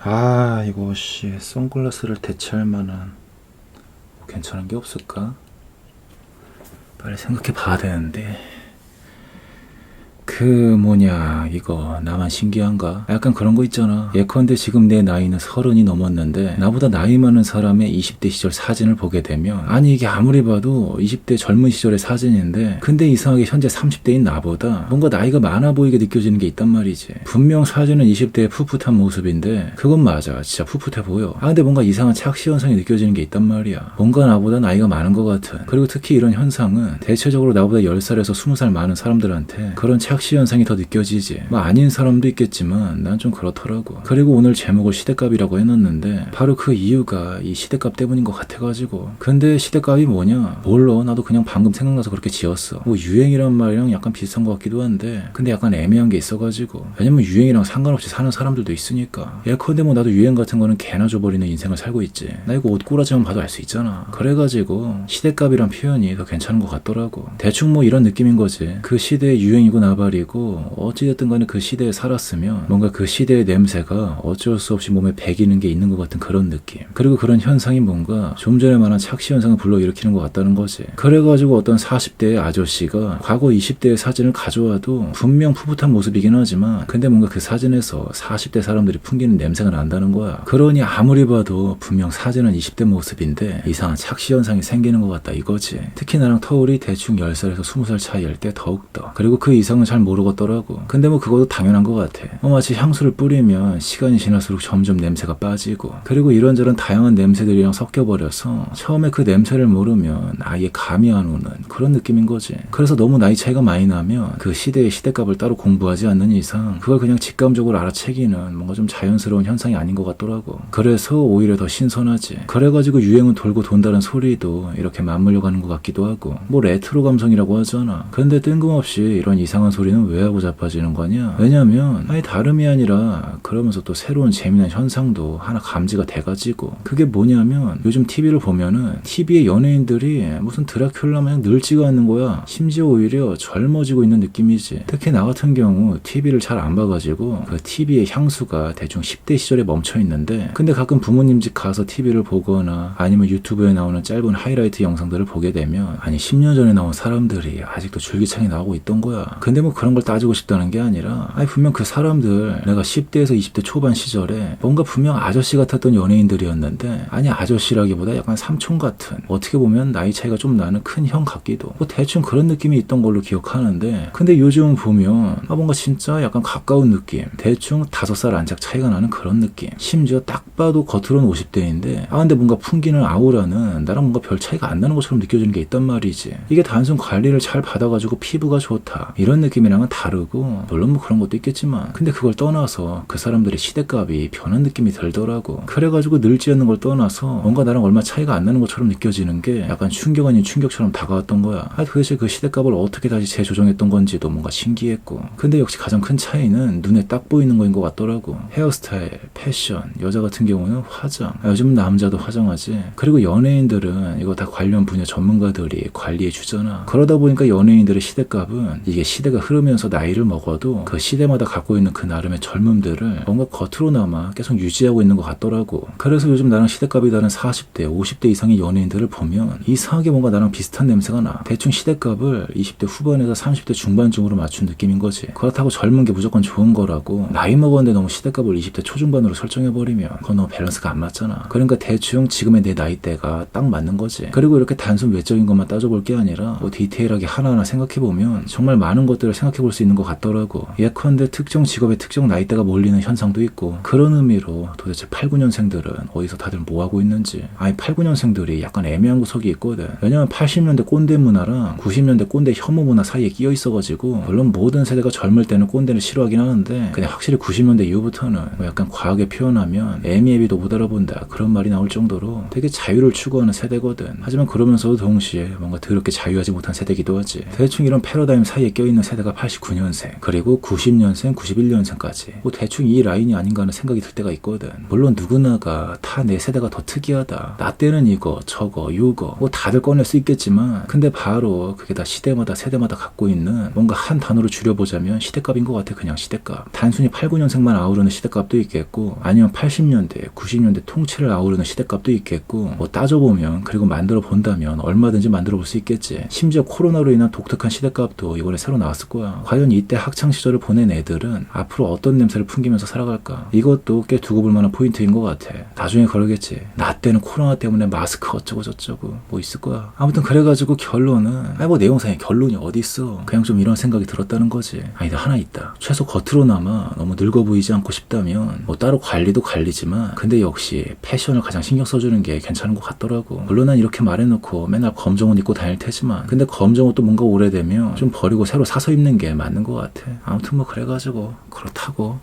아, 이거 선글라스를 대체할 만한 뭐 괜찮은 게 없을까? 빨리 생각해 봐야 되는데. 이거 나만 신기한가? 약간 그런 거 있잖아. 예컨대 지금 내 나이는 30이 넘었는데 나보다 나이 많은 사람의 20대 시절 사진을 보게 되면, 아니 이게 아무리 봐도 20대 젊은 시절의 사진인데 근데 이상하게 현재 30대인 나보다 뭔가 나이가 많아 보이게 느껴지는 게 있단 말이지. 분명 사진은 20대의 풋풋한 모습인데 그건 맞아, 진짜 풋풋해 보여. 근데 뭔가 이상한 착시 현상이 느껴지는 게 있단 말이야. 뭔가 나보다 나이가 많은 것 같은. 그리고 특히 이런 현상은 대체적으로 나보다 10살에서 20살 많은 사람들한테 그런 착시 현상이 더 느껴지지. 뭐 아닌 사람도 있겠지만 난 좀 그렇더라고. 그리고 오늘 제목을 시대값이라고 해놨는데 바로 그 이유가 이 시대값 때문인 것 같아가지고. 근데 시대값이 뭐냐? 몰라, 나도 그냥 방금 생각나서 그렇게 지었어. 뭐 유행이란 말이랑 약간 비슷한 것 같기도 한데 근데 약간 애매한 게 있어가지고. 왜냐면 유행이랑 상관없이 사는 사람들도 있으니까. 예컨대 뭐 나도 유행 같은 거는 개나 줘버리는 인생을 살고 있지. 나 이거 옷꼬라지만 봐도 알 수 있잖아. 그래가지고 시대값이란 표현이 더 괜찮은 것 같더라고. 대충 뭐 이런 느낌인 거지. 그 시대의 유행이고 나발이고 어찌됐든 간에 그 시대에 살았으면 뭔가 그 시대의 냄새가 어쩔 수 없이 몸에 배기는 게 있는 것 같은 그런 느낌. 그리고 그런 현상이 뭔가 좀 전에 말한 착시 현상을 불러일으키는 것 같다는 거지. 그래가지고 어떤 40대의 아저씨가 과거 20대의 사진을 가져와도 분명 풋풋한 모습이긴 하지만 근데 뭔가 그 사진에서 40대 사람들이 풍기는 냄새가 난다는 거야. 그러니 아무리 봐도 분명 사진은 20대 모습인데 이상한 착시 현상이 생기는 것 같다 이거지. 특히 나랑 터울이 대충 10살에서 20살 차이일 때 더욱더. 그리고 그 이상은 잘 모르겠더라고. 근데 뭐 그것도 당연한 것 같아. 마치 향수를 뿌리면 시간이 지날수록 점점 냄새가 빠지고 그리고 이런저런 다양한 냄새들이랑 섞여버려서 처음에 그 냄새를 모르면 아예 감이 안 오는 그런 느낌인 거지. 그래서 너무 나이 차이가 많이 나면 그 시대의 시대값을 따로 공부하지 않는 이상 그걸 그냥 직감적으로 알아채기는 뭔가 좀 자연스러운 현상이 아닌 것 같더라고. 그래서 오히려 더 신선하지. 그래가지고 유행은 돌고 돈다는 소리도 이렇게 맞물려 가는 것 같기도 하고. 뭐 레트로 감성이라고 하잖아. 근데 뜬금없이 이런 이상한 소리는 왜 하고 자빠지는 거냐? 왜냐면 아니 다름이 아니라 그러면서 또 새로운 재미난 현상도 하나 감지가 돼가지고. 그게 뭐냐면 요즘 TV를 보면은 TV의 연예인들이 무슨 드라큘라 마냥 늙지가 않는 거야. 심지어 오히려 젊어지고 있는 느낌이지. 특히 나 같은 경우 TV를 잘 안 봐가지고 그 TV의 향수가 대충 10대 시절에 멈춰 있는데 근데 가끔 부모님 집 가서 TV를 보거나 아니면 유튜브에 나오는 짧은 하이라이트 영상들을 보게 되면 아니 10년 전에 나온 사람들이 아직도 줄기차게 나오고 있던 거야. 근데 뭐 그런 걸 따지고 싶다는 게 아니라 아니 분명 그 사람들 내가 10대에서 20대 초반 시절에 뭔가 분명 아저씨 같았던 연예인들이었는데 아니 아저씨라기보다 약간 삼촌 같은, 어떻게 보면 나이 차이가 좀 나는 큰 형 같기도, 뭐 대충 그런 느낌이 있던 걸로 기억하는데 근데 요즘 보면 뭔가 진짜 약간 가까운 느낌. 대충 5살 안짝 차이가 나는 그런 느낌. 심지어 딱 봐도 겉으로는 50대인데 근데 뭔가 풍기는 아우라는 나랑 뭔가 별 차이가 안 나는 것처럼 느껴지는 게 있단 말이지. 이게 단순 관리를 잘 받아가지고 피부가 좋다 이런 느낌이랑은 다르고, 물론 뭐 그런 것도 있겠지만 근데 그걸 떠나서 그 사람들의 시대값이 변한 느낌이 들더라고. 그래가지고 늙지 않는 걸 떠나서 뭔가 나랑 얼마 차이가 안 나는 것처럼 느껴지는 게 약간 충격 아닌 충격처럼 다가왔던 거야. 도대체 그 시대값을 어떻게 다시 재조정했던 건지도 뭔가 신기했고. 근데 역시 가장 큰 차이는 눈에 딱 보이는 거인 것 같더라고. 헤어스타일, 패션, 여자 같은 경우는 화장. 요즘 남자도 화장하지. 그리고 연예인들은 이거 다 관련 분야 전문가들이 관리해 주잖아. 그러다 보니까 연예인들의 시대값은 이게 시대가 흐르면서 나이를 먹어도 그 시대마다 갖고 있는 그 나름의 젊음들을 뭔가 겉으로나마 계속 유지하고 있는 것 같더라고. 그래서 요즘 나랑 시대값이 다른 40대, 50대 이상의 연예인들을 보면 이상하게 뭔가 나랑 비슷한 냄새가 나. 대충 시대값을 20대 후반에서 30대 중반쯤으로 맞춘 느낌인 거지. 그렇다고 젊은 게 무조건 좋은 거라고 나이 먹었는데 너무 시대값을 20대 초중반으로 설정해버리면 그건 너무 밸런스가 안 맞잖아. 그러니까 대충 지금의 내 나이대가 딱 맞는 거지. 그리고 이렇게 단순 외적인 것만 따져볼 게 아니라 뭐 디테일하게 하나하나 생각해보면 정말 많은 것들을 생각해볼 수 있는 것 같더라고. 예컨대 특정 직업의 특정 나이대가 몰리는 현상도 있고, 그런 의미로 도대체 8, 9년생들은 어디서 다들 뭐하고 있는지. 아니 8, 9년생들이 약간 애매한 구석이 있거든. 왜냐면 80년대 꼰대 문화랑 90년대 꼰대 혐오 문화 사이에 끼어 있어가지고, 물론 모든 세대가 젊을 때는 꼰대를 싫어하긴 하는데 근데 확실히 90년대 이후부터는 뭐 약간 과하게 표현하면 애미애비도 못 알아본다 그런 말이 나올 정도로 되게 자유를 추구하는 세대거든. 하지만 그러면서도 동시에 뭔가 더럽게 자유하지 못한 세대기도 하지. 대충 이런 패러다임 사이에 껴있는 세대가 내가 89년생, 그리고 90년생, 91년생까지 뭐 대충 이 라인이 아닌가 하는 생각이 들 때가 있거든. 물론 누구나가 다 내 세대가 더 특이하다, 나 때는 이거 저거 요거 뭐 다들 꺼낼 수 있겠지만, 근데 바로 그게 다 시대마다 세대마다 갖고 있는 뭔가 한 단어로 줄여보자면 시대값인 것 같아. 그냥 시대값. 단순히 8, 9년생만 아우르는 시대값도 있겠고, 아니면 80년대, 90년대 통째를 아우르는 시대값도 있겠고, 뭐 따져보면, 그리고 만들어 본다면 얼마든지 만들어 볼 수 있겠지. 심지어 코로나로 인한 독특한 시대값도 이번에 새로 나왔을 거야. 과연 이때 학창시절을 보낸 애들은 앞으로 어떤 냄새를 풍기면서 살아갈까? 이것도 꽤 두고 볼 만한 포인트인 것 같아. 나중에 그러겠지. 나 때는 코로나 때문에 마스크 어쩌고 저쩌고 뭐 있을 거야. 아무튼 그래가지고 결론은, 뭐 내 영상에 결론이 어디 있어. 그냥 좀 이런 생각이 들었다는 거지. 아니다, 하나 있다. 최소 겉으로나마 너무 늙어 보이지 않고 싶다면 뭐 따로 관리도 관리지만, 근데 역시 패션을 가장 신경 써주는 게 괜찮은 것 같더라고. 물론 난 이렇게 말해놓고 맨날 검정 옷 입고 다닐 테지만, 근데 검정 옷도 뭔가 오래되면 좀 버리고 새로 사서 입는 게 맞는 것 같아. 아무튼 뭐 그래가지고 그렇다고.